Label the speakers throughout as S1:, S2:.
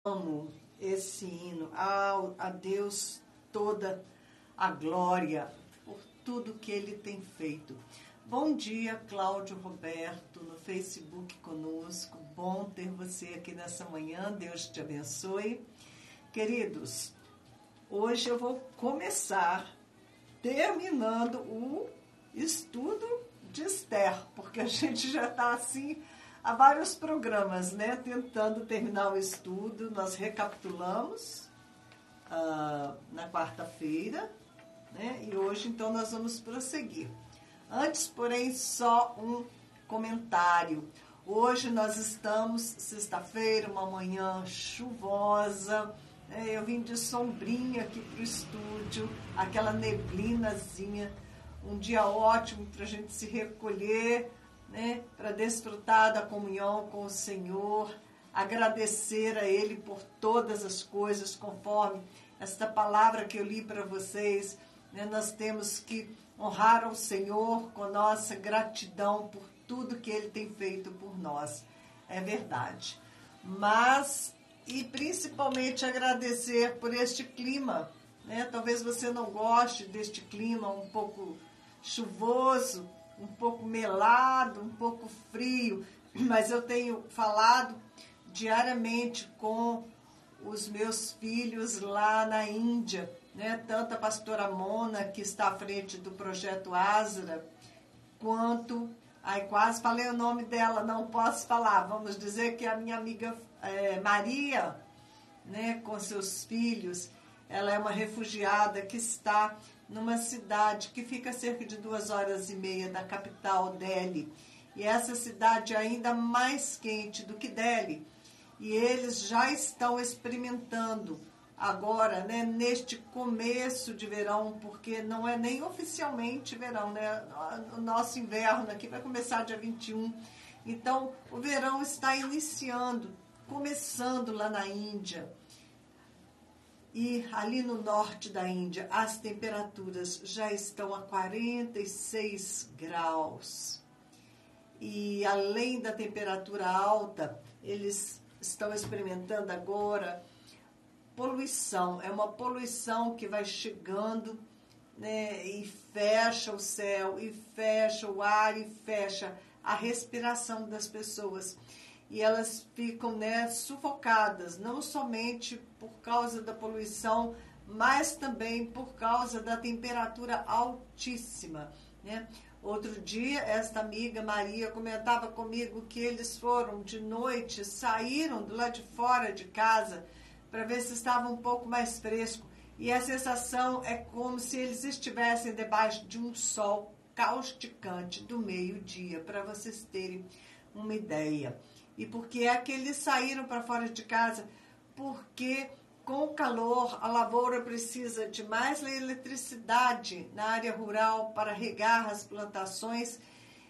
S1: Amo esse hino, a Deus toda a glória por tudo que Ele tem feito. Bom dia, Cláudio Roberto, no Facebook conosco. Bom ter você aqui nessa manhã, Deus te abençoe. Queridos, hoje eu vou começar terminando o estudo de Esther, porque a gente já está assim há vários programas, né? Tentando terminar o estudo. Nós recapitulamos na quarta-feira, né? E hoje, então, nós vamos prosseguir. Antes, porém, só um comentário. Hoje nós estamos, sexta-feira, uma manhã chuvosa. Eu vim de sombrinha aqui para o estúdio, aquela neblinazinha. Um dia ótimo para a gente se recolher, né, para desfrutar da comunhão com o Senhor, agradecer a Ele por todas as coisas, conforme esta palavra que eu li para vocês, né, nós temos que honrar ao Senhor com nossa gratidão por tudo que Ele tem feito por nós, é verdade. Mas, e principalmente agradecer por este clima, né, talvez você não goste deste clima um pouco chuvoso, um pouco melado, um pouco frio, mas eu tenho falado diariamente com os meus filhos lá na Índia, né? Tanto a pastora Mona, que está à frente do projeto Asra, quanto, quase falei o nome dela, não posso falar, vamos dizer que a minha amiga Maria, né, com seus filhos, ela é uma refugiada que está numa cidade que fica a cerca de 2h30 da capital, Delhi. E essa cidade é ainda mais quente do que Delhi. E eles já estão experimentando agora, né, neste começo de verão, porque não é nem oficialmente verão, né? O nosso inverno aqui vai começar dia 21. Então, o verão está iniciando, começando lá na Índia. E ali no norte da Índia, as temperaturas já estão a 46 graus. E além da temperatura alta, eles estão experimentando agora poluição. É uma poluição que vai chegando, né, e fecha o céu, e fecha o ar, e fecha a respiração das pessoas. E elas ficam, né, sufocadas, não somente por causa da poluição, mas também por causa da temperatura altíssima, né? Outro dia, esta amiga Maria comentava comigo que eles foram de noite, saíram do lado de fora de casa para ver se estava um pouco mais fresco. E a sensação é como se eles estivessem debaixo de um sol causticante do meio-dia, para vocês terem uma ideia. E por que é que eles saíram para fora de casa? Porque com o calor a lavoura precisa de mais eletricidade na área rural para regar as plantações,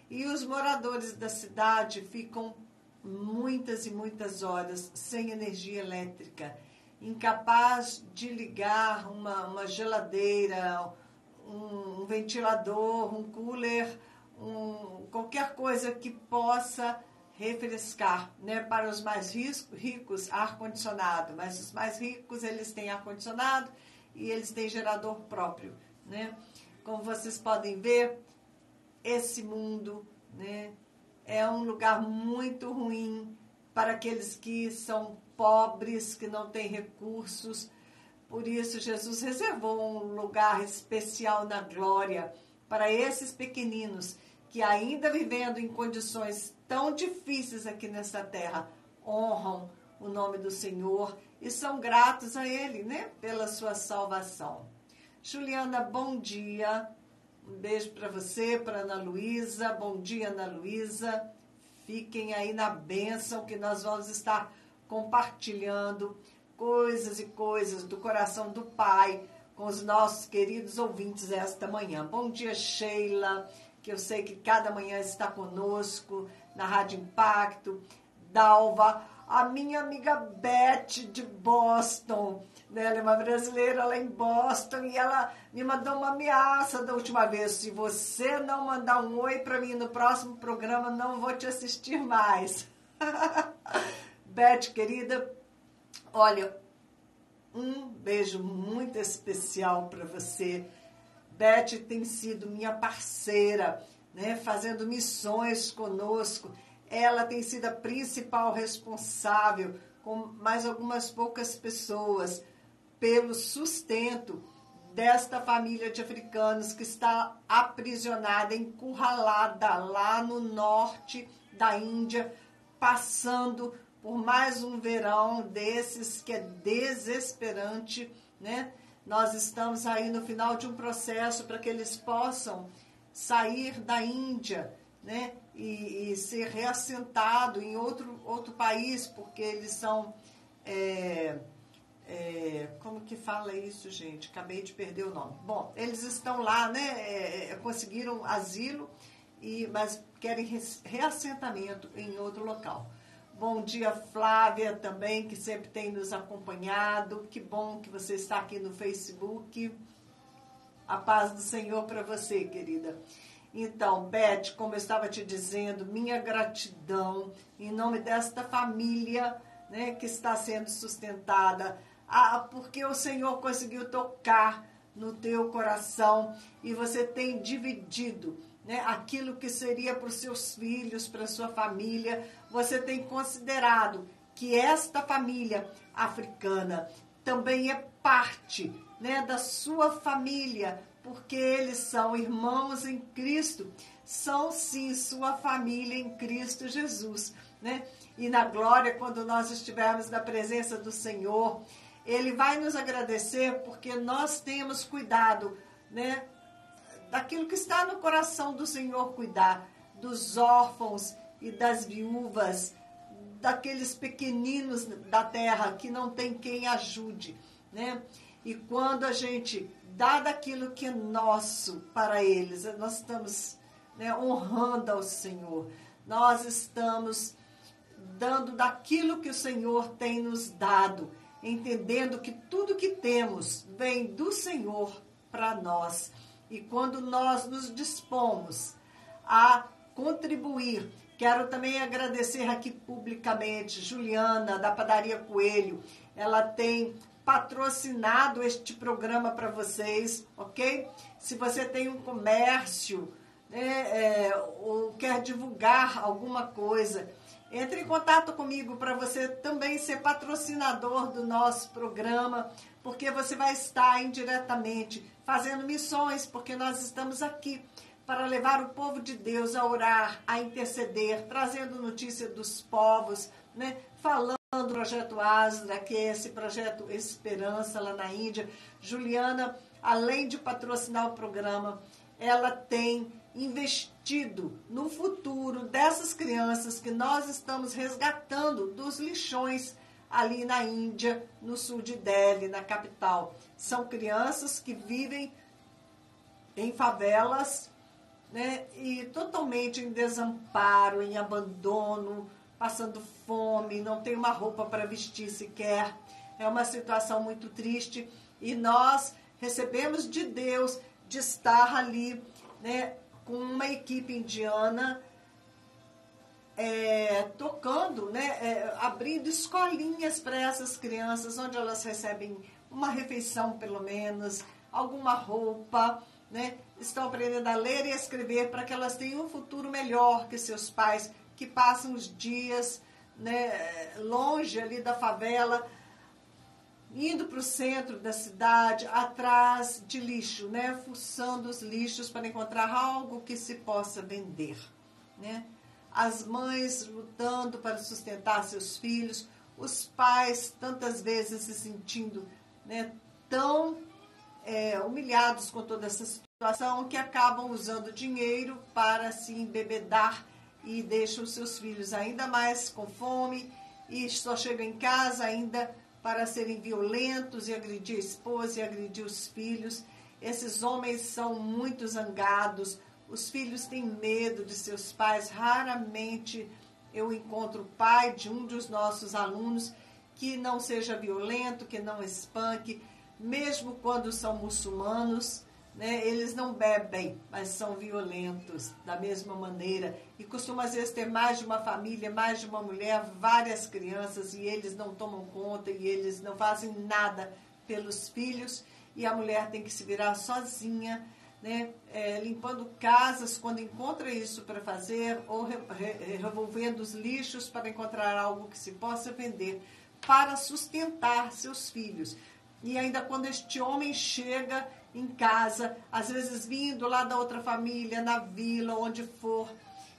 S1: e os moradores da cidade ficam muitas e muitas horas sem energia elétrica, incapaz de ligar uma geladeira, um ventilador, um cooler, qualquer coisa que possa refrescar, né? Para os mais ricos, ar-condicionado, mas os mais ricos, eles têm ar-condicionado e eles têm gerador próprio, né? Como vocês podem ver, esse mundo, né, é um lugar muito ruim para aqueles que são pobres, que não têm recursos. Por isso, Jesus reservou um lugar especial na glória para esses pequeninos que, ainda vivendo em condições tão difíceis aqui nessa terra, honram o nome do Senhor e são gratos a Ele, né, pela sua salvação. Juliana, bom dia. Um beijo para você, para Ana Luísa. Bom dia, Ana Luísa. Fiquem aí na bênção que nós vamos estar compartilhando coisas e coisas do coração do Pai com os nossos queridos ouvintes esta manhã. Bom dia, Sheila, que eu sei que cada manhã está conosco na Rádio Impacto. Dalva, a minha amiga Beth de Boston, né? Ela é uma brasileira lá em Boston e ela me mandou uma ameaça da última vez: se você não mandar um oi para mim no próximo programa, não vou te assistir mais. Beth, querida, Olha, um beijo muito especial para você. Beth tem sido minha parceira, né, fazendo missões conosco. Ela tem sido a principal responsável, com mais algumas poucas pessoas, pelo sustento desta família de africanos que está aprisionada, encurralada lá no norte da Índia, passando por mais um verão desses que é desesperante, né? Nós estamos aí no final de um processo para que eles possam sair da Índia, né? E ser reassentado em outro país, porque eles são... como que fala isso, gente? Acabei de perder o nome. Bom, eles estão lá, né? Conseguiram asilo, mas querem reassentamento em outro local. Bom dia, Flávia, também, que sempre tem nos acompanhado. Que bom que você está aqui no Facebook. A paz do Senhor para você, querida. Então, Beth, como eu estava te dizendo, minha gratidão em nome desta família, né, que está sendo sustentada, porque o Senhor conseguiu tocar no teu coração e você tem dividido, né, aquilo que seria para os seus filhos, para a sua família. Você tem considerado que esta família africana também é parte, né, da sua família, porque eles são irmãos em Cristo, são sim sua família em Cristo Jesus, né? E na glória, quando nós estivermos na presença do Senhor, Ele vai nos agradecer porque nós temos cuidado, né, daquilo que está no coração do Senhor cuidar, dos órfãos e das viúvas, daqueles pequeninos da terra que não tem quem ajude, né? E quando a gente dá daquilo que é nosso para eles, nós estamos, né, honrando ao Senhor, nós estamos dando daquilo que o Senhor tem nos dado, entendendo que tudo que temos vem do Senhor para nós. E quando nós nos dispomos a contribuir, quero também agradecer aqui publicamente Juliana, da Padaria Coelho. Ela tem patrocinado este programa para vocês, ok? Se você tem um comércio, né, ou quer divulgar alguma coisa, entre em contato comigo para você também ser patrocinador do nosso programa, porque você vai estar indiretamente fazendo missões, porque nós estamos aqui para levar o povo de Deus a orar, a interceder, trazendo notícia dos povos, né? Falando do projeto Asra, que é esse projeto Esperança lá na Índia. Juliana, além de patrocinar o programa, ela tem investido no futuro dessas crianças que nós estamos resgatando dos lixões ali na Índia, no sul de Delhi, na capital. São crianças que vivem em favelas, né, e totalmente em desamparo, em abandono, passando fome, não tem uma roupa para vestir sequer. É uma situação muito triste e nós recebemos de Deus de estar ali, né, com uma equipe indiana tocando, né, abrindo escolinhas para essas crianças, onde elas recebem uma refeição pelo menos, alguma roupa, né, estão aprendendo a ler e a escrever para que elas tenham um futuro melhor que seus pais, que passam os dias, né, longe ali da favela, indo para o centro da cidade, atrás de lixo, né, fuçando os lixos para encontrar algo que se possa vender, né? As mães lutando para sustentar seus filhos, os pais tantas vezes se sentindo, né, tão humilhados com toda essa situação que acabam usando dinheiro para se embebedar e deixam seus filhos ainda mais com fome e só chegam em casa ainda para serem violentos e agredir a esposa e agredir os filhos. Esses homens são muito zangados, os filhos têm medo de seus pais. Raramente eu encontro o pai de um dos nossos alunos que não seja violento, que não espanque, mesmo quando são muçulmanos, né, eles não bebem, mas são violentos da mesma maneira. E costuma, às vezes, ter mais de uma família, mais de uma mulher, várias crianças, e eles não tomam conta, e eles não fazem nada pelos filhos, e a mulher tem que se virar sozinha, né, limpando casas quando encontra isso para fazer, ou revolvendo os lixos para encontrar algo que se possa vender, para sustentar seus filhos. E ainda quando este homem chega em casa, às vezes vindo lá da outra família, na vila, onde for,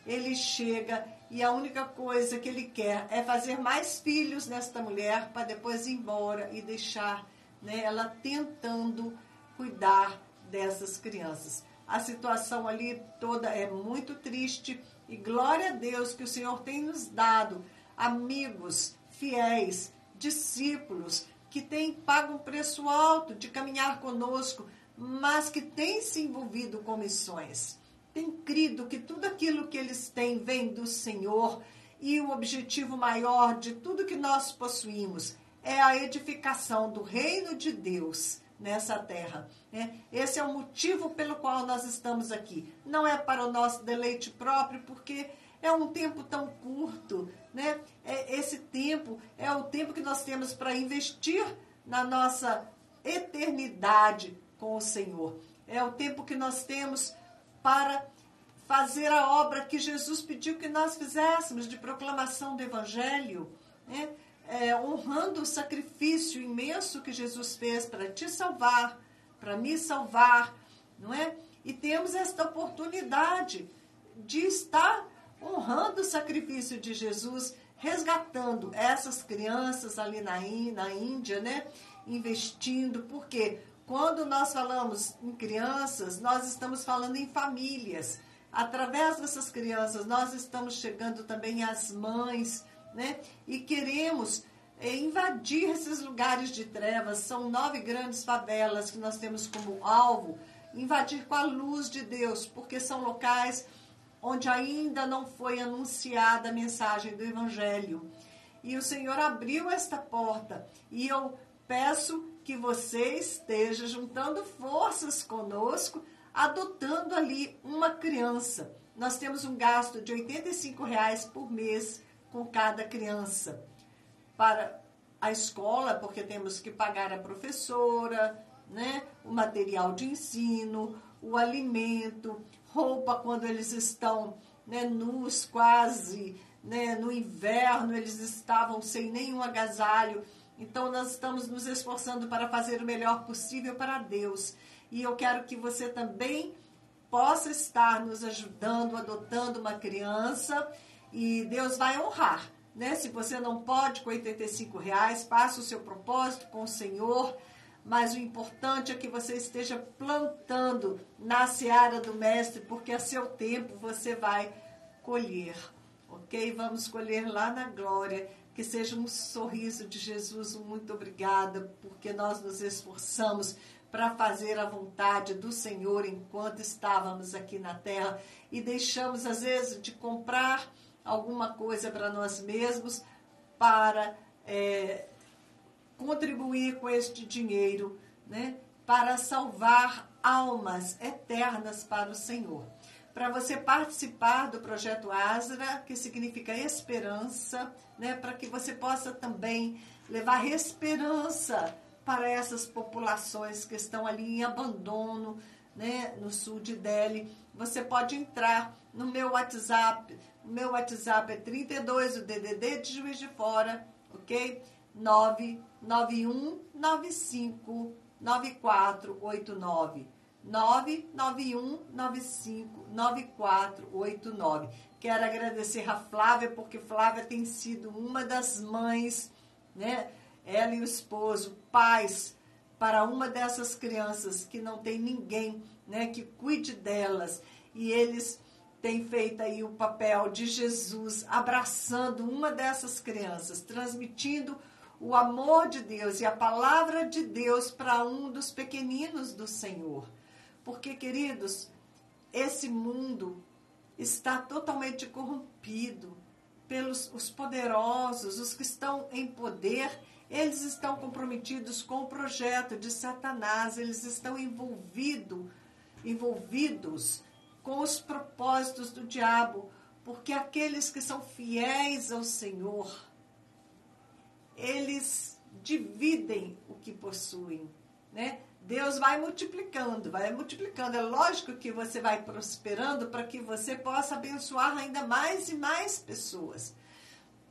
S1: ele chega e a única coisa que ele quer é fazer mais filhos nesta mulher para depois ir embora e deixar, né, ela tentando cuidar dessas crianças. A situação ali toda é muito triste e glória a Deus que o Senhor tem nos dado amigos fiéis, discípulos, que têm pago um preço alto de caminhar conosco, mas que têm se envolvido com missões. Têm crido que tudo aquilo que eles têm vem do Senhor e o objetivo maior de tudo que nós possuímos é a edificação do reino de Deus nessa terra, né? Esse é o motivo pelo qual nós estamos aqui. Não é para o nosso deleite próprio, porque é um tempo tão curto, né? Esse tempo é o tempo que nós temos para investir na nossa eternidade com o Senhor. É o tempo que nós temos para fazer a obra que Jesus pediu que nós fizéssemos, de proclamação do Evangelho, né? Honrando o sacrifício imenso que Jesus fez para te salvar, para me salvar, não é? E temos esta oportunidade de estar honrando o sacrifício de Jesus, resgatando essas crianças ali na Índia, né? Investindo, porque quando nós falamos em crianças, nós estamos falando em famílias. Através dessas crianças, nós estamos chegando também às mães, né? E queremos invadir esses lugares de trevas. São 9 grandes favelas que nós temos como alvo, invadir com a luz de Deus, porque são locais onde ainda não foi anunciada a mensagem do Evangelho. E o Senhor abriu esta porta, e eu peço que você esteja juntando forças conosco, adotando ali uma criança. Nós temos um gasto de R$ 85 por mês com cada criança. Para a escola, porque temos que pagar a professora, né, o material de ensino, o alimento, roupa quando eles estão, né, nus quase, né, no inverno eles estavam sem nenhum agasalho. Então nós estamos nos esforçando para fazer o melhor possível para Deus. E eu quero que você também possa estar nos ajudando, adotando uma criança, e Deus vai honrar, né? Se você não pode com R$ 85, faça o seu propósito com o Senhor, mas o importante é que você esteja plantando na seara do Mestre, porque a seu tempo você vai colher, ok? Vamos colher lá na glória, que seja um sorriso de Jesus, um muito obrigada, porque nós nos esforçamos para fazer a vontade do Senhor enquanto estávamos aqui na terra e deixamos, às vezes, de comprar alguma coisa para nós mesmos para contribuir com este dinheiro, né, para salvar almas eternas para o Senhor. Para você participar do projeto Asra, que significa esperança, né, para que você possa também levar esperança para essas populações que estão ali em abandono, né, no sul de Delhi. Você pode entrar no meu WhatsApp. O meu WhatsApp é 32, o DDD de Juiz de Fora, ok? 991959489. 991959489. Quero agradecer a Flávia, porque Flávia tem sido uma das mães, né? Ela e o esposo, pais para uma dessas crianças que não tem ninguém, né, que cuide delas. E eles têm feito aí o papel de Jesus, abraçando uma dessas crianças, transmitindo o amor de Deus e a palavra de Deus para um dos pequeninos do Senhor. Porque, queridos, esse mundo está totalmente corrompido pelos os poderosos, os que estão em poder. Eles estão comprometidos com o projeto de Satanás, eles estão envolvidos envolvidos com os propósitos do diabo, porque aqueles que são fiéis ao Senhor, eles dividem o que possuem, né? Deus vai multiplicando, vai multiplicando. É lógico que você vai prosperando para que você possa abençoar ainda mais e mais pessoas.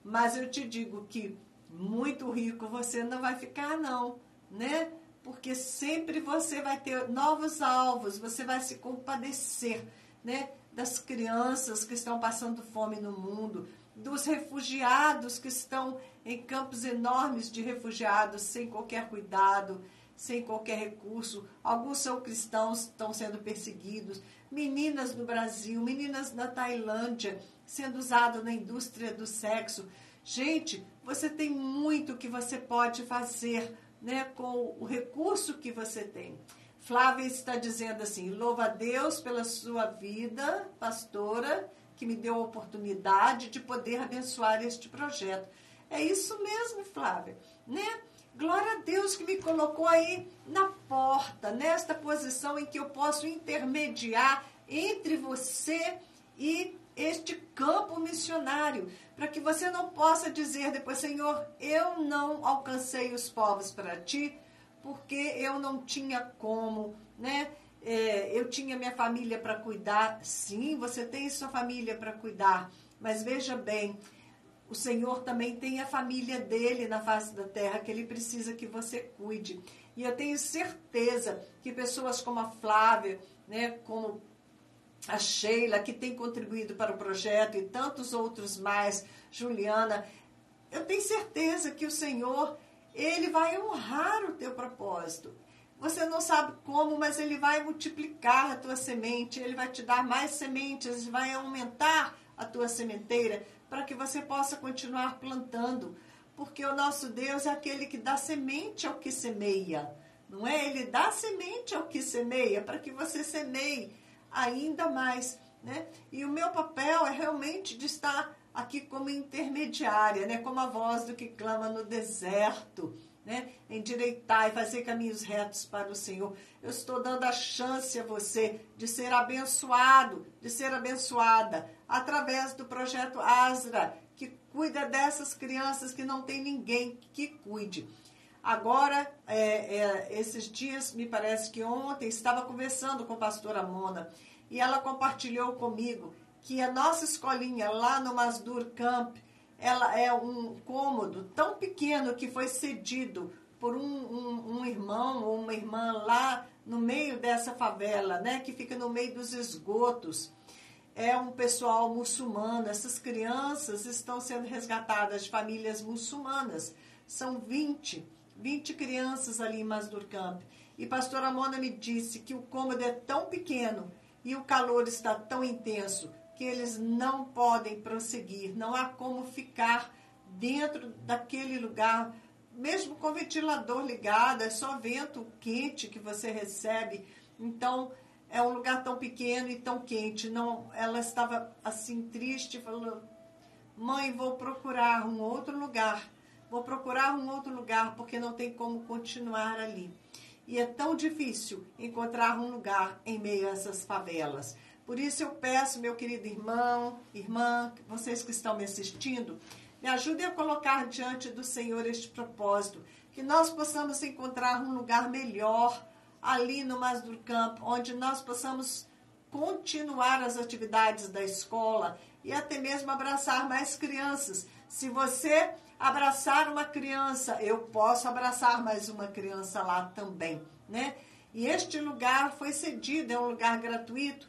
S1: Mas eu te digo que muito rico você não vai ficar, não, né? Porque sempre você vai ter novos alvos, você vai se compadecer, né? Das crianças que estão passando fome no mundo, dos refugiados que estão em campos enormes de refugiados, sem qualquer cuidado, sem qualquer recurso. Alguns são cristãos, estão sendo perseguidos. Meninas no Brasil, meninas na Tailândia, sendo usadas na indústria do sexo. Gente, você tem muito que você pode fazer, né, com o recurso que você tem. Flávia está dizendo assim: louva a Deus pela sua vida, pastora, que me deu a oportunidade de poder abençoar este projeto. É isso mesmo, Flávia, né? Glória a Deus que me colocou aí na porta, nesta posição em que eu posso intermediar entre você e este campo missionário, para que você não possa dizer depois: Senhor, eu não alcancei os povos para ti, porque eu não tinha como, né? Eu tinha minha família para cuidar. Sim, você tem sua família para cuidar, mas veja bem, o Senhor também tem a família dele na face da terra, que ele precisa que você cuide. E eu tenho certeza que pessoas como a Flávia, né, como a Sheila, que tem contribuído para o projeto, e tantos outros mais, Juliana, eu tenho certeza que o Senhor, ele vai honrar o teu propósito. Você não sabe como, mas ele vai multiplicar a tua semente, ele vai te dar mais sementes, vai aumentar a tua sementeira, para que você possa continuar plantando. Porque o nosso Deus é aquele que dá semente ao que semeia, não é? Ele dá semente ao que semeia, para que você semeie ainda mais, né? E o meu papel é realmente de estar aqui como intermediária, né? Como a voz do que clama no deserto, né? Endireitar e fazer caminhos retos para o Senhor. Eu estou dando a chance a você de ser abençoado, de ser abençoada através do projeto Asra, que cuida dessas crianças que não tem ninguém que cuide. Agora, esses dias, me parece que ontem, estava conversando com a pastora Mona, e ela compartilhou comigo que a nossa escolinha lá no Masdur Camp, ela é um cômodo tão pequeno que foi cedido por um irmão ou uma irmã lá no meio dessa favela, né, que fica no meio dos esgotos. É um pessoal muçulmano. Essas crianças estão sendo resgatadas de famílias muçulmanas. São 20 crianças ali em Masdur Camp. E pastora Mona me disse que o cômodo é tão pequeno e o calor está tão intenso que eles não podem prosseguir. Não há como ficar dentro daquele lugar, mesmo com o ventilador ligado, é só vento quente que você recebe. Então, é um lugar tão pequeno e tão quente. Não, ela estava assim triste, falando: mãe, vou procurar um outro lugar. Vou procurar um outro lugar, porque não tem como continuar ali. E é tão difícil encontrar um lugar em meio a essas favelas. Por isso eu peço, meu querido irmão, irmã, vocês que estão me assistindo, me ajudem a colocar diante do Senhor este propósito, que nós possamos encontrar um lugar melhor ali no Masdur Camp, onde nós possamos continuar as atividades da escola e até mesmo abraçar mais crianças. Se você abraçar uma criança, eu posso abraçar mais uma criança lá também, né? E este lugar foi cedido, é um lugar gratuito,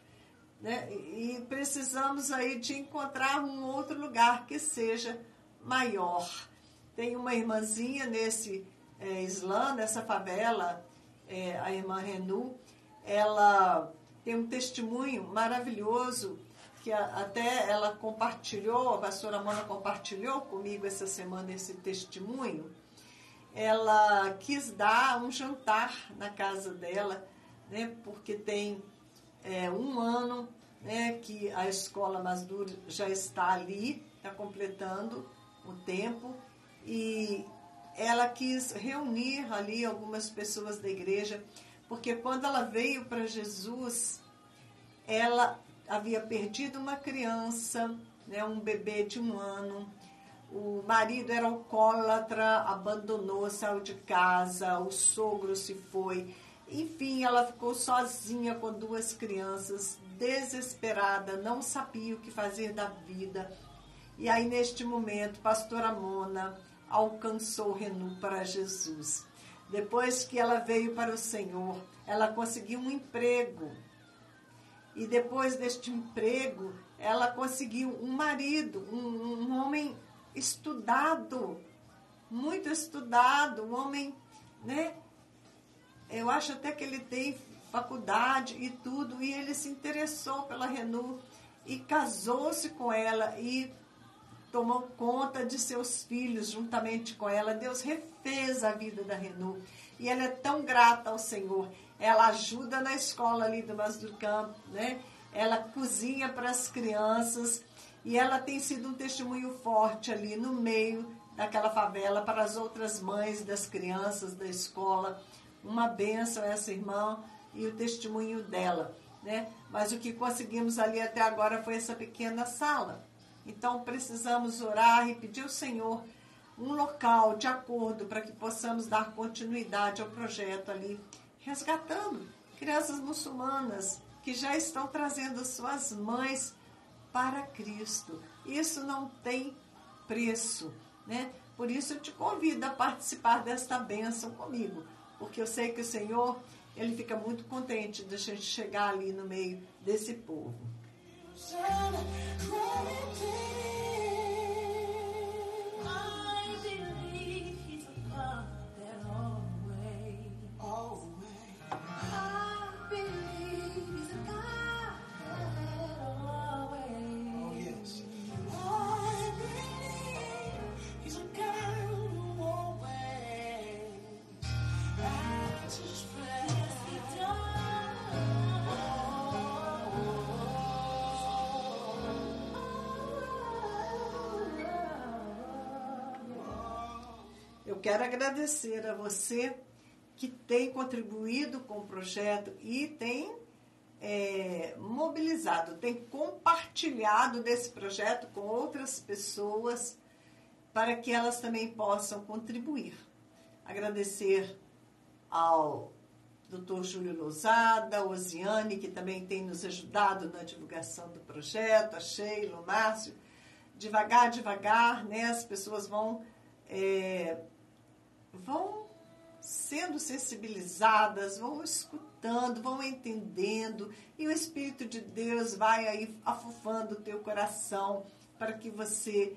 S1: né? E precisamos aí de encontrar um outro lugar que seja maior. Tem uma irmãzinha nesse Islã, nessa favela, a irmã Renu, ela tem um testemunho maravilhoso, que até ela compartilhou, a pastora Mona compartilhou comigo essa semana esse testemunho. Ela quis dar um jantar na casa dela, né, porque tem 1 ano, né, que a escola Masdur já está ali, está completando o tempo, e ela quis reunir ali algumas pessoas da igreja, porque quando ela veio para Jesus, ela havia perdido uma criança, né, um bebê de 1 ano. O marido era alcoólatra, abandonou, saiu de casa, o sogro se foi. Enfim, ela ficou sozinha com 2 crianças, desesperada, não sabia o que fazer da vida. E aí, neste momento, pastora Mona alcançou o Renu para Jesus. Depois que ela veio para o Senhor, ela conseguiu um emprego. E depois deste emprego, ela conseguiu um marido, um homem estudado, muito estudado, um homem, né? Eu acho até que ele tem faculdade e tudo, e ele se interessou pela Renu e casou-se com ela e tomou conta de seus filhos juntamente com ela. Deus refez a vida da Renu e ela é tão grata ao Senhor. Ela ajuda na escola ali do Mas do Campo, né? Ela cozinha para as crianças e ela tem sido um testemunho forte ali no meio daquela favela para as outras mães das crianças da escola. Uma bênção essa irmã e o testemunho dela, né? Mas o que conseguimos ali até agora foi essa pequena sala. Então precisamos orar e pedir ao Senhor um local de acordo para que possamos dar continuidade ao projeto ali, resgatando crianças muçulmanas que já estão trazendo suas mães para Cristo. Isso não tem preço, né? Por isso eu te convido a participar desta bênção comigo, porque eu sei que o Senhor, Ele fica muito contente de a gente chegar ali no meio desse povo. Eu quero agradecer a você que tem contribuído com o projeto e tem mobilizado, tem compartilhado desse projeto com outras pessoas para que elas também possam contribuir. Agradecer ao Dr. Júlio Lousada, a Osiane, que também tem nos ajudado na divulgação do projeto, a Sheila, o Márcio. Devagar, né, as pessoas vão sendo sensibilizadas, vão escutando, vão entendendo, e o Espírito de Deus vai aí afufando o teu coração para que você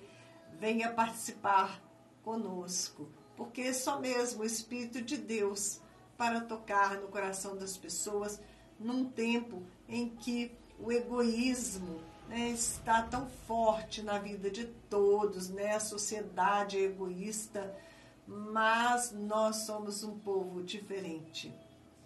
S1: venha participar conosco, porque só mesmo o Espírito de Deus para tocar no coração das pessoas num tempo em que o egoísmo, né, está tão forte na vida de todos, né? A sociedade é egoísta, mas nós somos um povo diferente.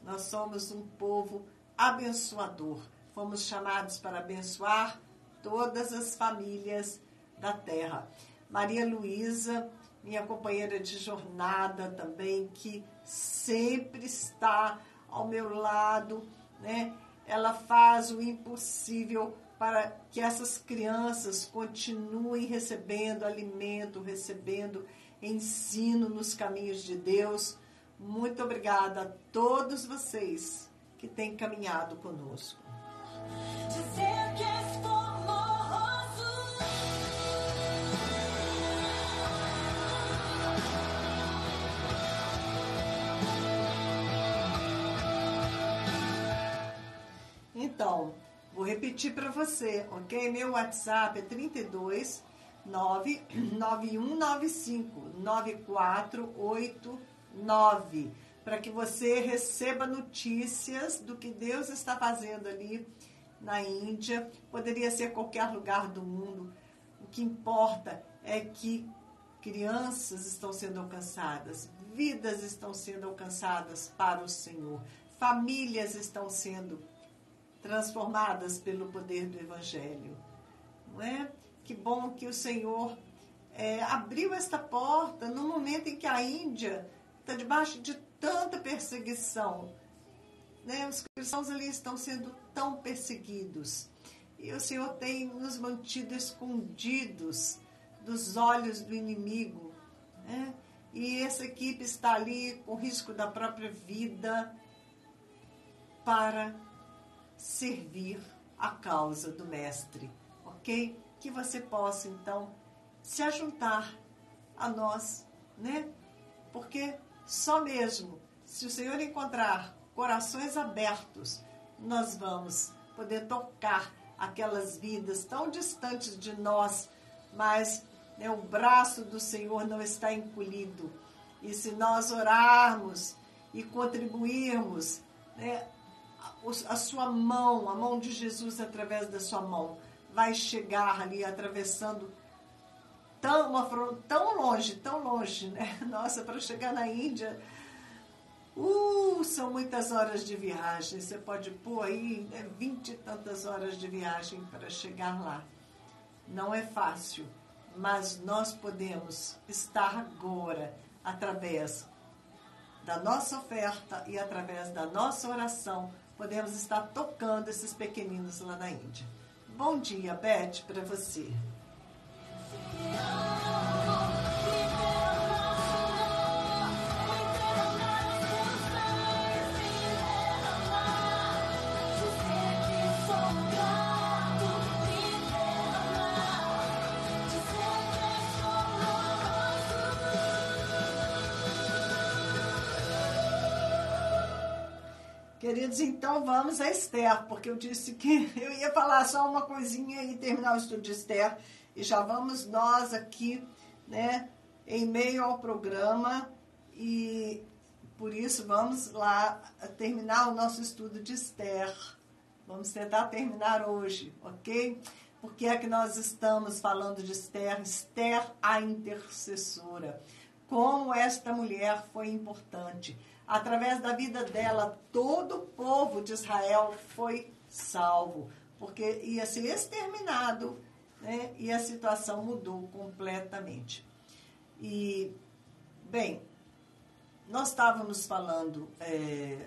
S1: Nós somos um povo abençoador. Fomos chamados para abençoar todas as famílias da terra. Maria Luísa, minha companheira de jornada também, que sempre está ao meu lado, né? Ela faz o impossível para que essas crianças continuem recebendo alimento, recebendo ensino nos caminhos de Deus. Muito obrigada a todos vocês que têm caminhado conosco. Então, vou repetir para você, ok? Meu WhatsApp é 32 99195 9489, para que você receba notícias do que Deus está fazendo ali na Índia. Poderia ser qualquer lugar do mundo. O que importa é que crianças estão sendo alcançadas, vidas estão sendo alcançadas para o Senhor, famílias estão sendo transformadas pelo poder do Evangelho. Não é? Que bom que o Senhor abriu esta porta no momento em que a Índia está debaixo de tanta perseguição. né, os cristãos ali estão sendo tão perseguidos. E o Senhor tem nos mantido escondidos dos olhos do inimigo, né? E essa equipe está ali com risco da própria vida para servir a causa do Mestre, ok? Que você possa, então, se ajuntar a nós, né? Porque só mesmo se o Senhor encontrar corações abertos, nós vamos poder tocar aquelas vidas tão distantes de nós, mas, né, o braço do Senhor não está encolhido. E se nós orarmos e contribuirmos, né, a sua mão, a mão de Jesus através da sua mão, vai chegar ali atravessando tão longe, né? Nossa, para chegar na Índia, são muitas horas de viagem. Você pode pôr aí, né, 20 e tantas horas de viagem para chegar lá. Não é fácil, mas nós podemos estar agora, através da nossa oferta e através da nossa oração, podemos estar tocando esses pequeninos lá na Índia. Bom dia, Beth, para você. Queridos, então vamos a Esther, porque eu disse que eu ia falar só uma coisinha e terminar o estudo de Esther, e já vamos nós aqui, né, em meio ao programa, e por isso vamos lá terminar o nosso estudo de Esther. Vamos tentar terminar hoje, ok? Porque é que nós estamos falando de Esther, Esther a intercessora. Como esta mulher foi importante. Através da vida dela, todo o povo de Israel foi salvo, porque ia ser exterminado, né? E a situação mudou completamente. E, bem, nós estávamos falando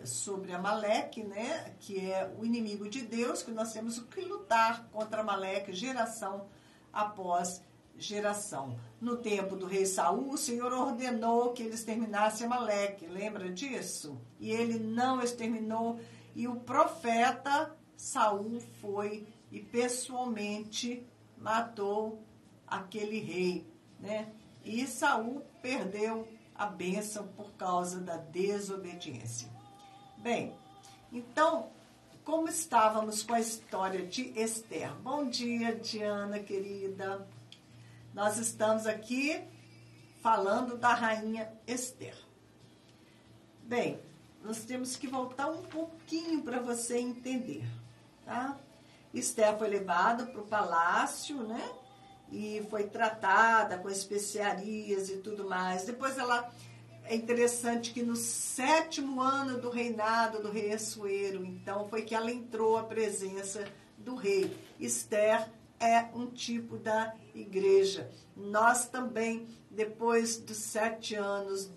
S1: sobre Amaleque, né? Que é o inimigo de Deus, que nós temos que lutar contra Amaleque geração após geração. No tempo do rei Saul, o Senhor ordenou que ele exterminasse Amaleque, lembra disso? E ele não exterminou, e o profeta Saul foi e pessoalmente matou aquele rei, né? E Saul perdeu a bênção por causa da desobediência. Bem, então, como estávamos com a história de Esther? Bom dia, Diana, querida. Nós estamos aqui falando da rainha Esther. Bem, nós temos que voltar um pouquinho para você entender, tá? Esther foi levada para o palácio, né? E foi tratada com especiarias e tudo mais. Depois é interessante que no 7º ano do reinado do rei Assuero, então, foi que ela entrou à presença do rei. Esther é um tipo da igreja. Nós também, depois dos 7 anos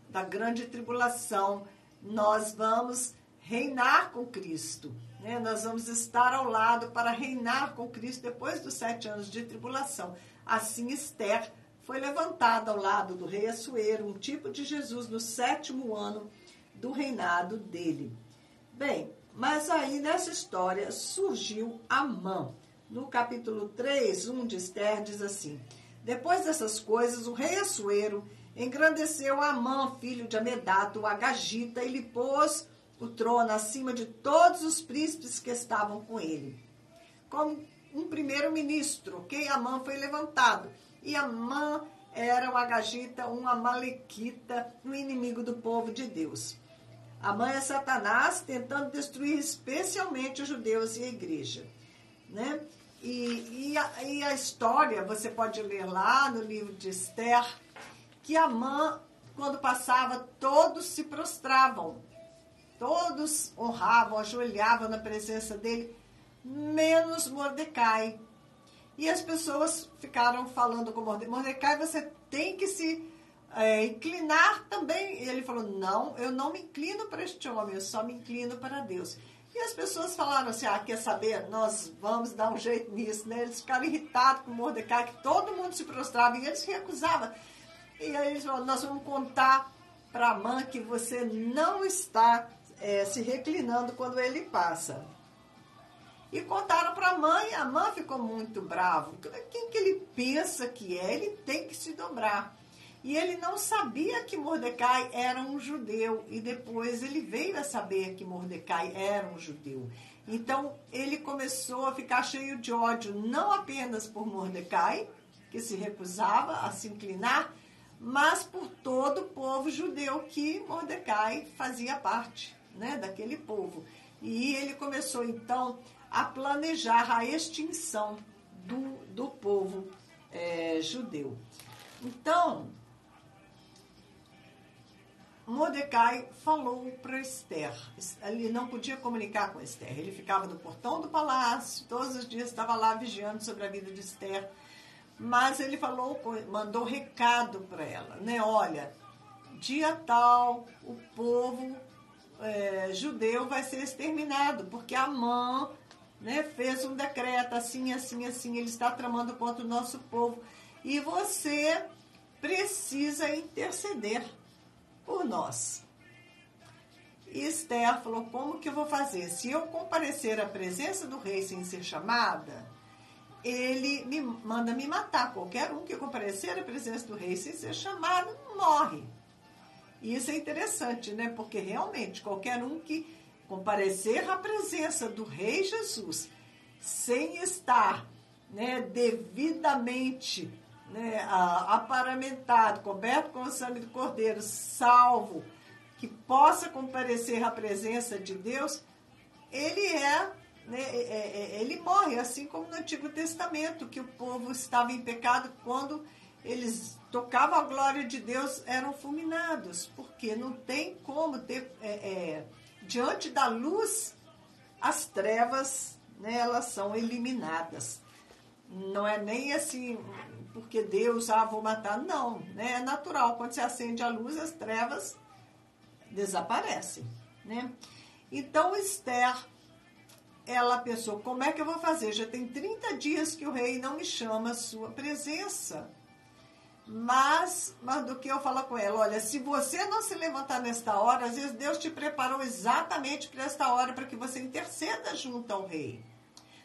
S1: da grande tribulação, nós vamos reinar com Cristo, né? Nós vamos estar ao lado para reinar com Cristo depois dos 7 anos de tribulação. Assim, Esther foi levantada ao lado do rei Assuero, um tipo de Jesus, no 7º ano do reinado dele. Bem, mas aí nessa história surgiu Amã. No capítulo 3, 1 de Esther, diz assim: depois dessas coisas, o rei Assuero engrandeceu Amã, filho de Amedato, o Agagita, e lhe pôs o trono acima de todos os príncipes que estavam com ele. Como um primeiro-ministro, ok? Amã foi levantado. E Amã era o Agagita, um amalequita, um inimigo do povo de Deus. Amã é Satanás tentando destruir especialmente os judeus e a igreja, né? E a história, você pode ler lá no livro de Esther, que Amã, quando passava, todos se prostravam, todos honravam, ajoelhavam na presença dele, menos Mordecai. E as pessoas ficaram falando com Mordecai: você tem que se inclinar também. Ele falou, não, eu não me inclino para este homem, eu só me inclino para Deus. E as pessoas falaram assim, quer saber? Nós vamos dar um jeito nisso, né? Eles ficaram irritados com Mordecai, que todo mundo se prostrava e eles se recusavam. E aí eles falaram, nós vamos contar para Amã que você não está se reclinando quando ele passa. E contaram para a mãe, e a mãe ficou muito brava. Quem que ele pensa que é? Ele tem que se dobrar. E ele não sabia que Mordecai era um judeu. E depois ele veio a saber que Mordecai era um judeu. Então ele começou a ficar cheio de ódio, não apenas por Mordecai, que se recusava a se inclinar, mas por todo o povo judeu que Mordecai fazia parte, né, daquele povo. E ele começou então a planejar a extinção do povo judeu. Então, Mordecai falou para Esther. Ele não podia comunicar com Esther. Ele ficava no portão do palácio, todos os dias estava lá vigiando sobre a vida de Esther. Mas ele mandou recado para ela, né? Olha, dia tal, o povo judeu vai ser exterminado, porque Amã, né, fez um decreto assim, assim, assim, ele está tramando contra o nosso povo. E você precisa interceder por nós. E Esther falou, como que eu vou fazer? Se eu comparecer à presença do rei sem ser chamada, ele manda me matar. Qualquer um que comparecer à presença do rei sem ser chamado, morre. E isso é interessante, né? Porque realmente, qualquer um que comparecer à presença do rei Jesus, sem estar, né, devidamente, né, aparamentado, coberto com o sangue do Cordeiro, salvo, que possa comparecer à presença de Deus, ele ele morre, assim como no Antigo Testamento, que o povo estava em pecado, quando eles tocavam a glória de Deus, eram fulminados, porque não tem como ter, diante da luz, as trevas, né, elas são eliminadas. Não é nem assim, porque Deus, vou matar, não, né? É natural, quando se acende a luz, as trevas desaparecem, né? Então, Esther, ela pensou, como é que eu vou fazer? Já tem 30 dias que o rei não me chama a sua presença. Mas Mardoqueu fala com ela, olha, se você não se levantar nesta hora, às vezes Deus te preparou exatamente para esta hora, para que você interceda junto ao rei.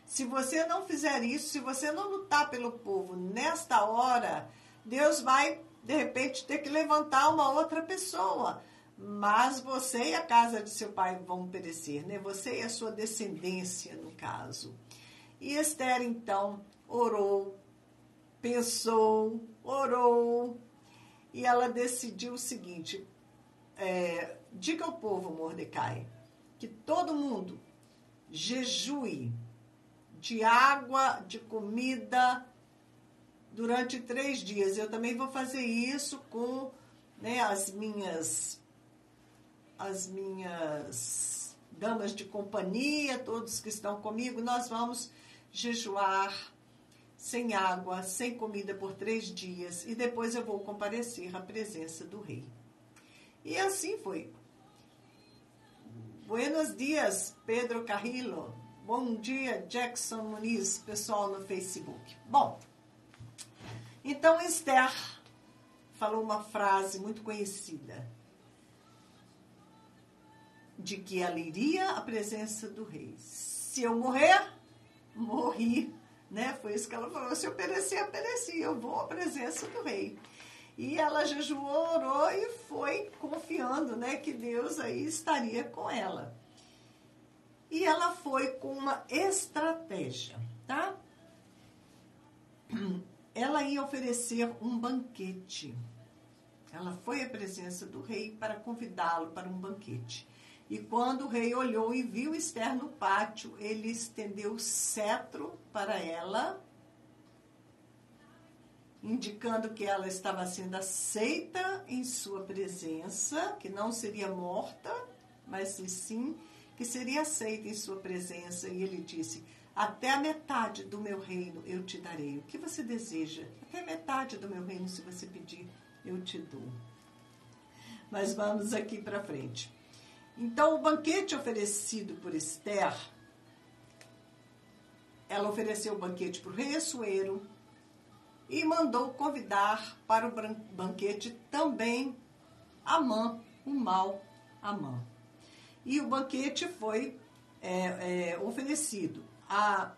S1: Se você não fizer isso, se você não lutar pelo povo nesta hora, Deus vai, de repente, ter que levantar uma outra pessoa. Mas você e a casa de seu pai vão perecer, né? Você e a sua descendência, no caso. E Esther, então, orou, pensou, orou, e ela decidiu o seguinte, diga ao povo, Mordecai, que todo mundo jejue de água, de comida, durante 3 dias. Eu também vou fazer isso com, né, as minhas damas de companhia, todos que estão comigo, nós vamos jejuar sem água, sem comida por 3 dias, e depois eu vou comparecer à presença do rei. E assim foi. Buenos dias, Pedro Carrillo. Bom dia, Jackson Muniz, pessoal no Facebook. Bom, então Esther falou uma frase muito conhecida, de que ela iria à presença do rei. Se eu morrer, morri, né? Foi isso que ela falou. Se eu perecer, pereci. Eu vou à presença do rei. E ela jejuou, orou e foi confiando, né, que Deus aí estaria com ela. E ela foi com uma estratégia, tá? Ela ia oferecer um banquete. Ela foi à presença do rei para convidá-lo para um banquete. E quando o rei olhou e viu Esther no pátio, ele estendeu o cetro para ela, indicando que ela estava sendo aceita em sua presença, que não seria morta, mas sim que seria aceita em sua presença. E ele disse, até a metade do meu reino eu te darei. O que você deseja? Até a metade do meu reino, se você pedir, eu te dou. Mas vamos aqui para frente. Então, o banquete oferecido por Esther, ela ofereceu o banquete para o rei Assuero e mandou convidar para o banquete também Amã, o mau Amã. E o banquete foi oferecido a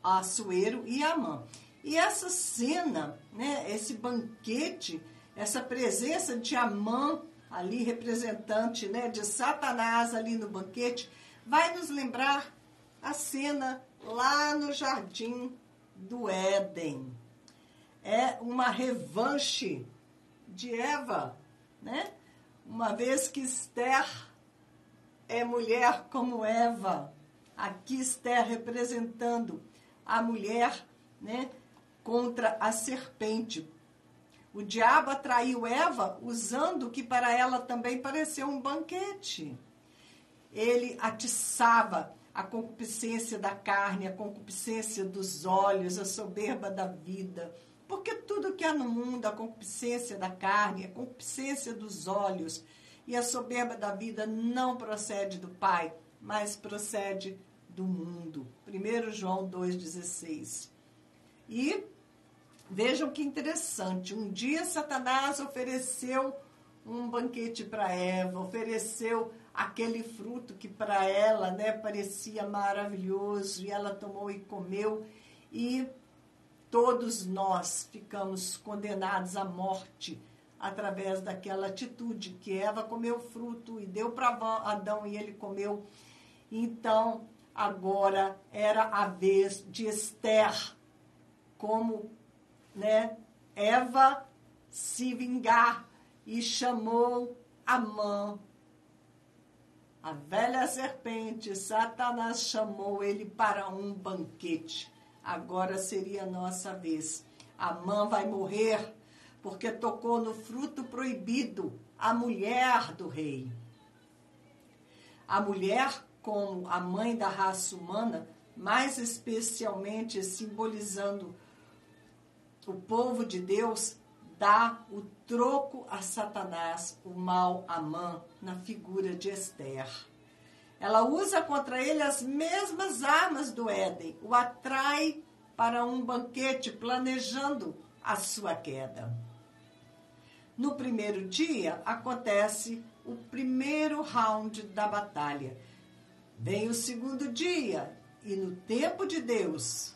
S1: Assuero e a Amã. E essa cena, né, esse banquete, essa presença de Amã, ali representante, né, de Satanás ali no banquete, vai nos lembrar a cena lá no jardim do Éden. É uma revanche de Eva, né? Uma vez que Esther é mulher como Eva, aqui Esther representando a mulher, né, contra a serpente. O diabo atraiu Eva usando o que para ela também pareceu um banquete. Ele atiçava a concupiscência da carne, a concupiscência dos olhos, a soberba da vida. Porque tudo que há no mundo, a concupiscência da carne, a concupiscência dos olhos e a soberba da vida não procede do Pai, mas procede do mundo. 1 João 2,16. E vejam que interessante, um dia Satanás ofereceu um banquete para Eva, ofereceu aquele fruto que para ela, né, parecia maravilhoso, e ela tomou e comeu, e todos nós ficamos condenados à morte através daquela atitude que Eva comeu o fruto e deu para Adão e ele comeu. Então, agora era a vez de Esther, como, né, Eva se vingar e chamou Amã, a velha serpente. Satanás chamou ele para um banquete. Agora seria a nossa vez. Amã vai morrer porque tocou no fruto proibido, a mulher do rei. A mulher, como a mãe da raça humana, mais especialmente simbolizando o povo de Deus, dá o troco a Satanás, o mau Amã, na figura de Esther. Ela usa contra ele as mesmas armas do Éden, o atrai para um banquete, planejando a sua queda. No primeiro dia, acontece o primeiro round da batalha. Vem o segundo dia, e no tempo de Deus,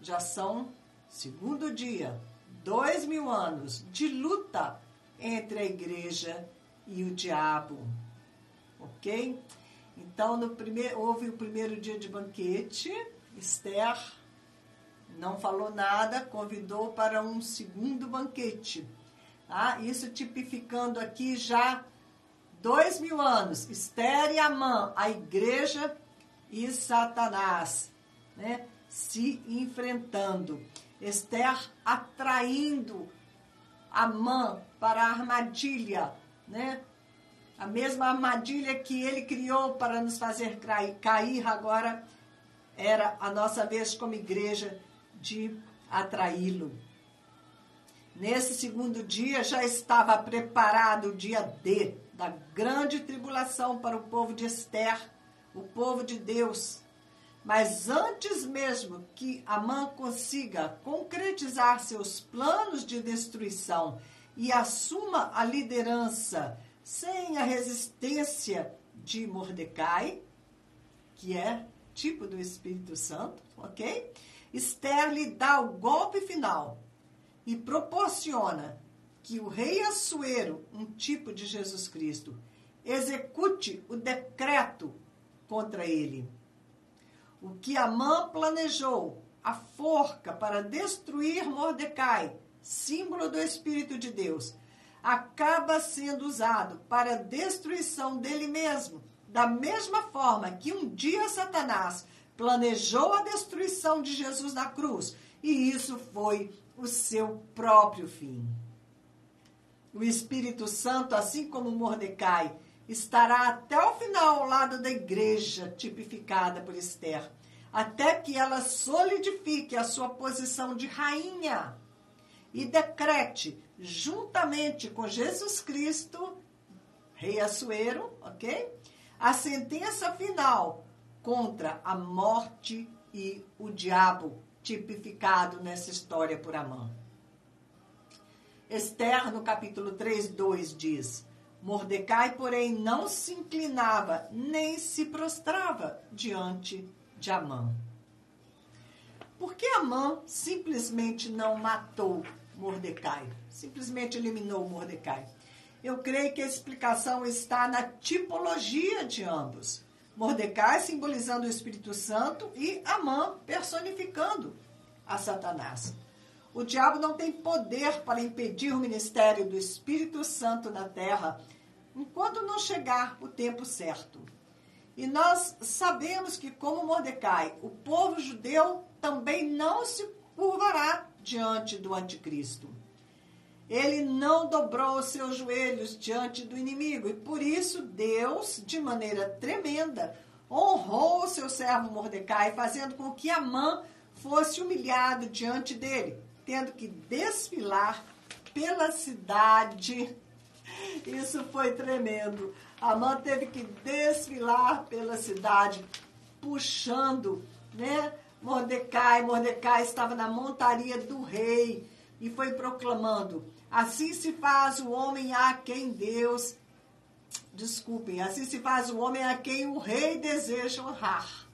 S1: já são segundo dia, 2000 anos de luta entre a igreja e o diabo. Ok? Então, houve o primeiro dia de banquete. Esther não falou nada, convidou para um segundo banquete. Tá? Isso tipificando aqui já 2000 anos. Esther e Amã, a igreja e Satanás, né, se enfrentando. Esther atraindo Amã para a armadilha, né? A mesma armadilha que ele criou para nos fazer cair, agora era a nossa vez como igreja de atraí-lo. Nesse segundo dia já estava preparado o dia D, da grande tribulação para o povo de Esther, o povo de Deus. Mas antes mesmo que Amã consiga concretizar seus planos de destruição e assuma a liderança sem a resistência de Mordecai, que é tipo do Espírito Santo, ok? Esther lhe dá o golpe final e proporciona que o rei Assuero, um tipo de Jesus Cristo, execute o decreto contra ele. O que Amã planejou, a forca para destruir Mordecai, símbolo do Espírito de Deus, acaba sendo usado para a destruição dele mesmo, da mesma forma que um dia Satanás planejou a destruição de Jesus na cruz, e isso foi o seu próprio fim. O Espírito Santo, assim como Mordecai, estará até o final ao lado da igreja, tipificada por Esther, até que ela solidifique a sua posição de rainha. e decrete, juntamente com Jesus Cristo, Rei Assuero, ok? A sentença final contra a morte e o diabo, tipificado nessa história por Amã. Esther, no capítulo 3:2, diz: Mordecai, porém, não se inclinava, nem se prostrava diante de Amã. Por que Amã simplesmente não matou Mordecai? Simplesmente eliminou Mordecai? Eu creio que a explicação está na tipologia de ambos. Mordecai simbolizando o Espírito Santo e Amã personificando a Satanás. O diabo não tem poder para impedir o ministério do Espírito Santo na terra enquanto não chegar o tempo certo. E nós sabemos que, como Mordecai, o povo judeu também não se curvará diante do anticristo. Ele não dobrou os seus joelhos diante do inimigo e, por isso, Deus, de maneira tremenda, honrou o seu servo Mordecai, fazendo com que Amã fosse humilhado diante dele, tendo que desfilar pela cidade. Isso foi tremendo. Amã teve que desfilar pela cidade, puxando, né, Mordecai. Mordecai estava na montaria do rei e foi proclamando: assim se faz o homem a quem Deus... assim se faz o homem a quem o rei deseja honrar.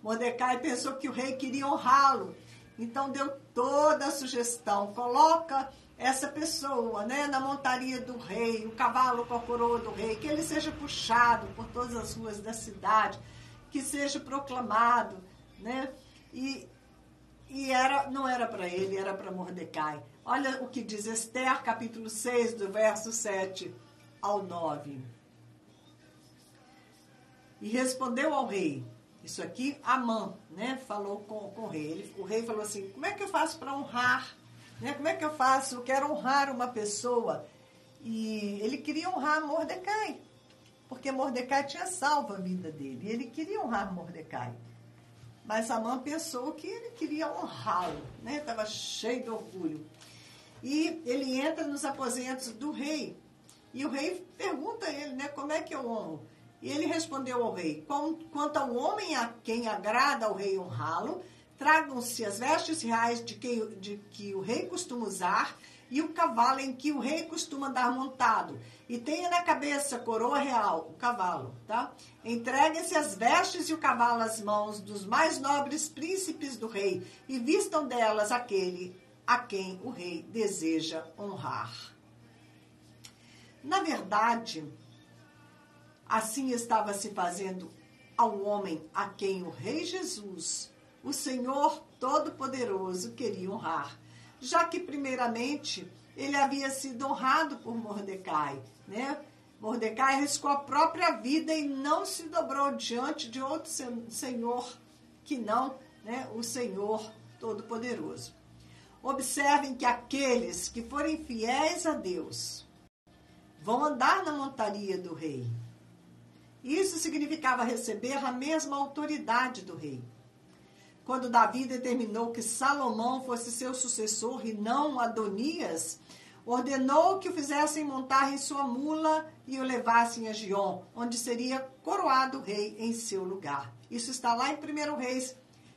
S1: Mordecai pensou que o rei queria honrá-lo, então deu toda a sugestão: coloca essa pessoa, né, na montaria do rei, o cavalo com a coroa do rei, que ele seja puxado por todas as ruas da cidade, que seja proclamado, né? E não era para ele, era para Mordecai. Olha o que diz Esther, capítulo 6, do verso 7 ao 9. E respondeu ao rei, isso aqui Amã, né, falou com o rei. O rei falou assim: como é que eu faço para honrar? Né? Como é que eu faço? Eu quero honrar uma pessoa. E ele queria honrar Mordecai, porque Mordecai tinha salvo a vida dele. E ele queria honrar Mordecai. Mas Amã pensou que ele queria honrá-lo, né? Estava cheio de orgulho. E ele entra nos aposentos do rei. E o rei pergunta a ele, né, como é que eu honro? E ele respondeu ao rei: quanto ao homem a quem agrada ao rei honrá-lo, tragam-se as vestes reais de que o rei costuma usar e o cavalo em que o rei costuma andar montado. E tenha na cabeça a coroa real, o cavalo, tá? Entreguem-se as vestes e o cavalo às mãos dos mais nobres príncipes do rei e vistam delas aquele a quem o rei deseja honrar. Na verdade, assim estava se fazendo ao homem a quem o rei Jesus, o Senhor Todo-Poderoso, queria honrar, já que primeiramente ele havia sido honrado por Mordecai, né? Mordecai arriscou a própria vida e não se dobrou diante de outro senhor que não, né, o Senhor Todo-Poderoso. Observem que aqueles que forem fiéis a Deus vão andar na montaria do rei. Isso significava receber a mesma autoridade do rei. Quando Davi determinou que Salomão fosse seu sucessor e não Adonias, ordenou que o fizessem montar em sua mula e o levassem a Giom, onde seria coroado rei em seu lugar. Isso está lá em 1 Reis,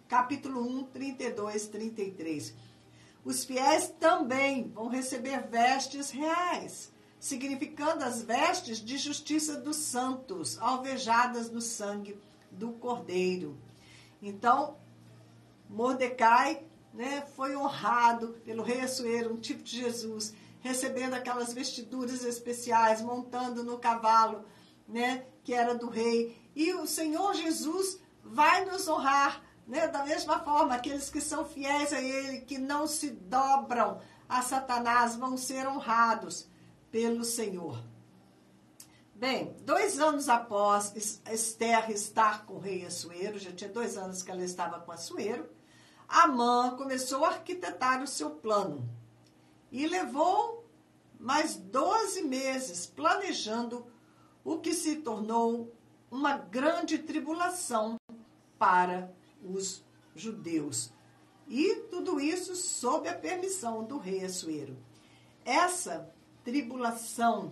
S1: capítulo 1, 32, 33. Os fiéis também vão receber vestes reais, significando as vestes de justiça dos santos, alvejadas no sangue do Cordeiro. Então, Mordecai, né, foi honrado pelo rei Assuero, um tipo de Jesus, recebendo aquelas vestiduras especiais, montando no cavalo, né, que era do rei. E o Senhor Jesus vai nos honrar, né, da mesma forma. Aqueles que são fiéis a Ele, que não se dobram a Satanás, vão ser honrados pelo Senhor. Bem, 2 anos após Esther estar com o rei Assuero, já tinha 2 anos que ela estava com Assuero, Amã começou a arquitetar o seu plano e levou mais 12 meses planejando o que se tornou uma grande tribulação para os judeus. E tudo isso sob a permissão do rei Assuero. Essa tribulação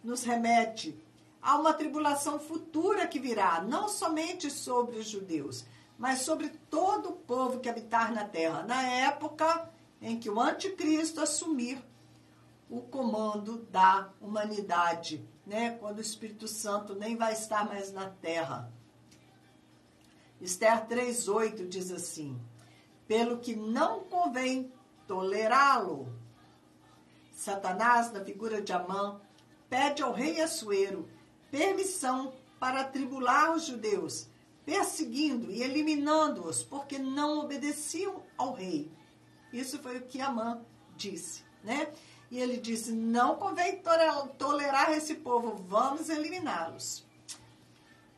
S1: nos remete a uma tribulação futura que virá, não somente sobre os judeus, mas sobre todo o povo que habitar na terra, na época em que o anticristo assumir o comando da humanidade, né? Quando o Espírito Santo nem vai estar mais na terra. Esther 3:8 diz assim: pelo que não convém tolerá-lo. Satanás, na figura de Amã, pede ao rei Assuero permissão para atribular os judeus, perseguindo e eliminando-os, porque não obedeciam ao rei. Isso foi o que Amã disse, né? E ele disse, não convém tolerar esse povo, vamos eliminá-los.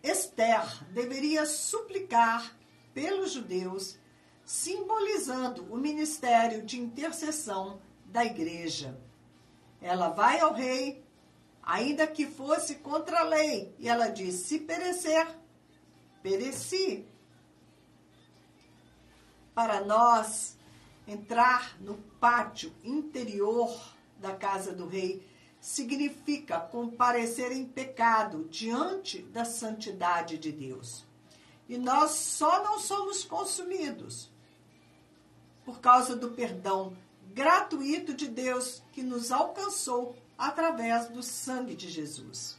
S1: Esther deveria suplicar pelos judeus, simbolizando o ministério de intercessão da igreja. Ela vai ao rei, ainda que fosse contra a lei, e ela diz, se perecer, pereci. Para nós, entrar no pátio interior da casa do rei significa comparecer em pecado diante da santidade de Deus. E nós só não somos consumidos por causa do perdão gratuito de Deus que nos alcançou através do sangue de Jesus.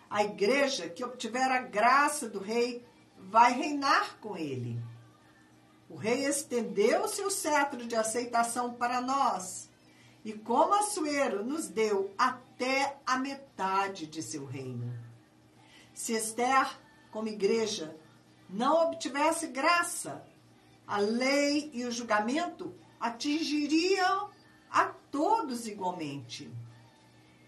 S1: A igreja que obtiver a graça do rei vai reinar com ele. O rei estendeu o seu cetro de aceitação para nós, e como Assuero nos deu até a metade de seu reino. Se Esther, como igreja, não obtivesse graça, a lei e o julgamento atingiriam a todos igualmente.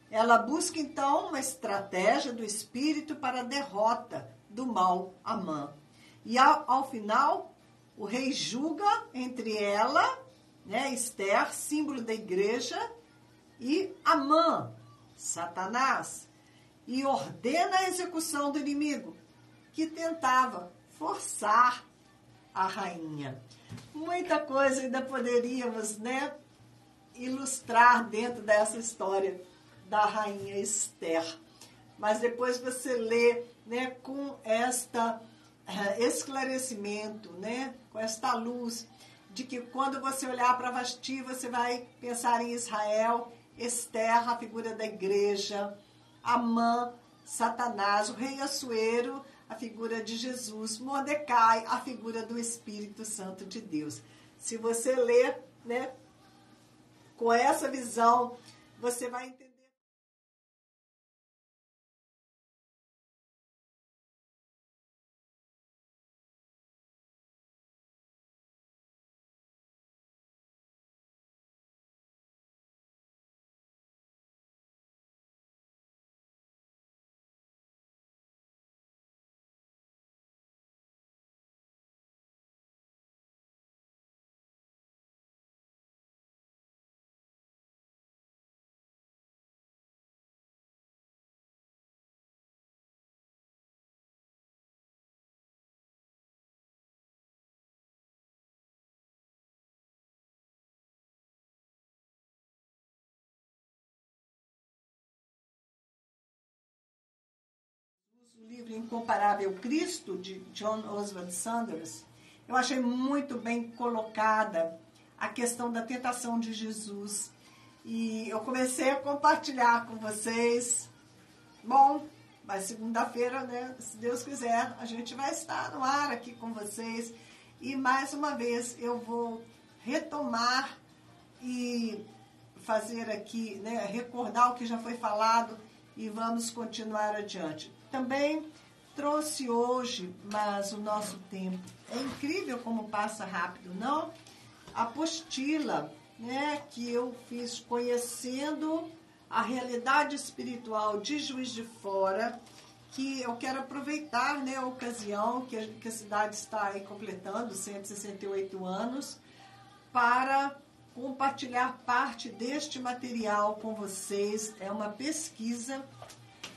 S1: Ela busca, então, uma estratégia do Espírito para a derrota do mal Amã. E, ao final, o rei julga entre ela, né, Esther, símbolo da igreja, e Amã, Satanás, e ordena a execução do inimigo, que tentava forçar a rainha. Muita coisa ainda poderíamos, né, ilustrar dentro dessa história da rainha Esther. Mas depois você lê, né, com esta esclarecimento, né, com esta luz, de que quando você olhar para Vasti, você vai pensar em Israel, Esther, a figura da igreja, Amã, Satanás, o rei Assuero, a figura de Jesus, Mordecai, a figura do Espírito Santo de Deus. Se você ler, né, com essa visão, você vai entender. O livro Incomparável Cristo, de John Oswald Sanders, eu achei muito bem colocada a questão da tentação de Jesus. E eu comecei a compartilhar com vocês. Bom, mas segunda-feira, né, se Deus quiser, a gente vai estar no ar aqui com vocês. E mais uma vez eu vou retomar e fazer aqui, né, recordar o que já foi falado e vamos continuar adiante. Também trouxe hoje, mas o nosso tempo é incrível como passa rápido, não? A apostila, né, que eu fiz conhecendo a realidade espiritual de Juiz de Fora, que eu quero aproveitar, né, a ocasião que a cidade está aí completando 168 anos para compartilhar parte deste material com vocês. É uma pesquisa.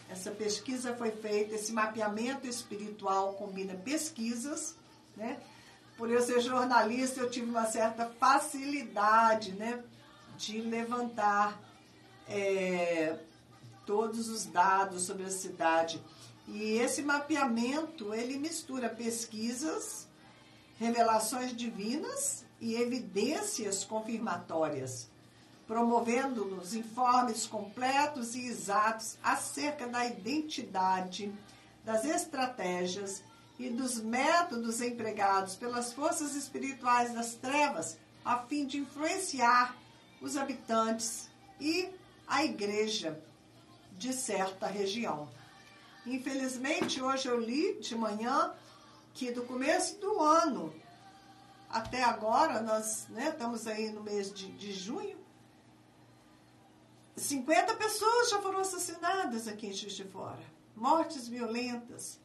S1: Essa pesquisa foi feita, esse mapeamento espiritual combina pesquisas, né, por eu ser jornalista, eu tive uma certa facilidade, né, de levantar todos os dados sobre a cidade. E esse mapeamento, ele mistura pesquisas, revelações divinas e evidências confirmatórias, promovendo-nos informes completos e exatos acerca da identidade, das estratégias e dos métodos empregados pelas forças espirituais das trevas a fim de influenciar os habitantes e a igreja de certa região. Infelizmente, hoje eu li de manhã que do começo do ano até agora, nós, né, estamos aí no mês de junho, 50 pessoas já foram assassinadas aqui em Juiz de Fora. Mortes violentas.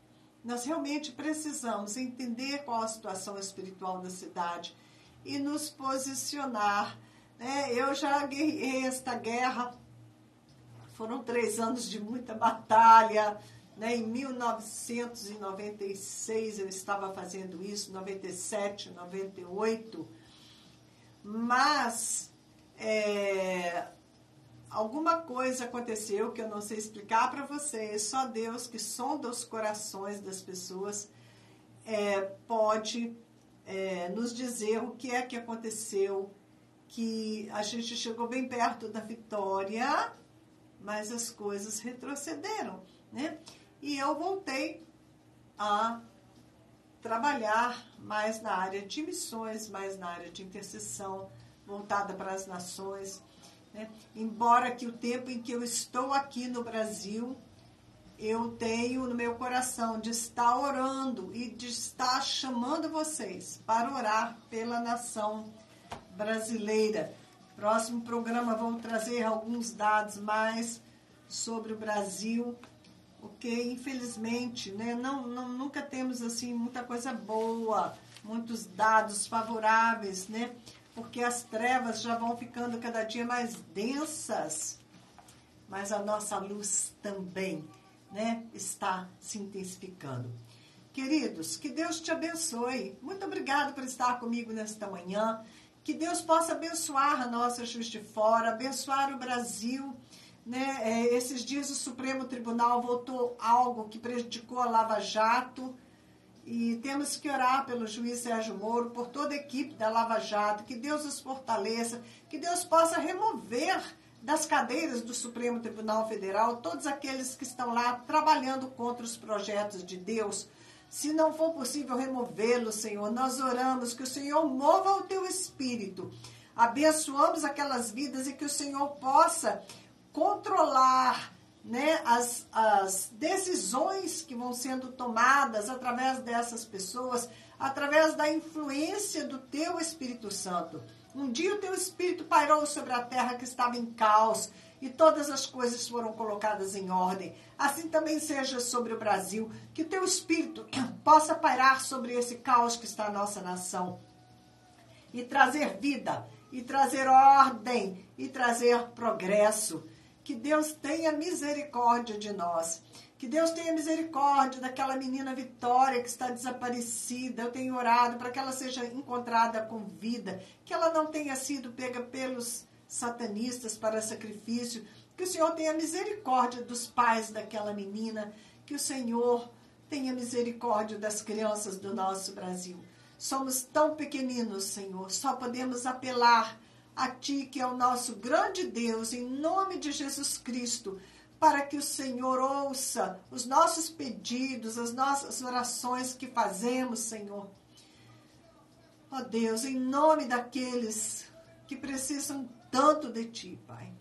S1: Nós realmente precisamos entender qual a situação espiritual da cidade e nos posicionar. Né? Eu já guerrei esta guerra. Foram 3 anos de muita batalha. Né? Em 1996 eu estava fazendo isso, 97, 98. Mas alguma coisa aconteceu que eu não sei explicar para vocês. Só Deus, que sonda os corações das pessoas, pode nos dizer o que é que aconteceu, que a gente chegou bem perto da vitória, mas as coisas retrocederam, né? E eu voltei a trabalhar mais na área de missões, mais na área de intercessão, voltada para as nações, né? Embora que o tempo em que eu estou aqui no Brasil, eu tenho no meu coração de estar orando e de estar chamando vocês para orar pela nação brasileira. Próximo programa vamos trazer alguns dados mais sobre o Brasil, porque infelizmente, né, nunca temos assim muita coisa boa, muitos dados favoráveis, né? Porque as trevas já vão ficando cada dia mais densas, mas a nossa luz também, né, está se intensificando. Queridos, que Deus te abençoe. Muito obrigado por estar comigo nesta manhã. Que Deus possa abençoar a nossa Juiz de Fora, abençoar o Brasil. Né? Esses dias o Supremo Tribunal votou algo que prejudicou a Lava Jato. E temos que orar pelo juiz Sérgio Moro, por toda a equipe da Lava Jato, que Deus os fortaleça, que Deus possa remover das cadeiras do Supremo Tribunal Federal todos aqueles que estão lá trabalhando contra os projetos de Deus. Se não for possível removê-los, Senhor, nós oramos que o Senhor mova o teu espírito. Abençoamos aquelas vidas e que o Senhor possa controlar, né, as decisões que vão sendo tomadas através dessas pessoas, através da influência do teu Espírito Santo. Um dia o teu Espírito pairou sobre a terra que estava em caos e todas as coisas foram colocadas em ordem. Assim também seja sobre o Brasil, que o teu Espírito possa pairar sobre esse caos que está na nossa nação e trazer vida, e trazer ordem, e trazer progresso. Que Deus tenha misericórdia de nós. Que Deus tenha misericórdia daquela menina Vitória que está desaparecida. Eu tenho orado para que ela seja encontrada com vida. Que ela não tenha sido pega pelos satanistas para sacrifício. Que o Senhor tenha misericórdia dos pais daquela menina. Que o Senhor tenha misericórdia das crianças do nosso Brasil. Somos tão pequeninos, Senhor. Só podemos apelar a Ti, que é o nosso grande Deus, em nome de Jesus Cristo, para que o Senhor ouça os nossos pedidos, as nossas orações que fazemos, Senhor. Ó Deus, em nome daqueles que precisam tanto de Ti, Pai.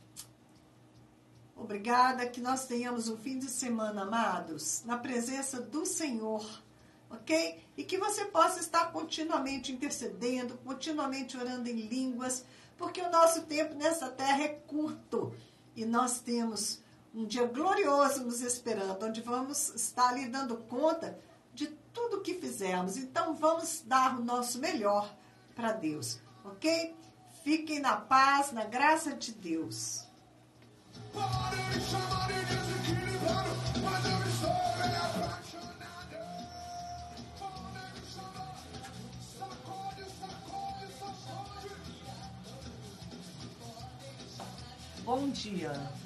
S1: Obrigada, que nós tenhamos um fim de semana, amados, na presença do Senhor, ok? E que você possa estar continuamente intercedendo, continuamente orando em línguas, porque o nosso tempo nessa terra é curto e nós temos um dia glorioso nos esperando, onde vamos estar ali dando conta de tudo que fizermos. Então vamos dar o nosso melhor para Deus, ok? Fiquem na paz, na graça de Deus. Bom dia.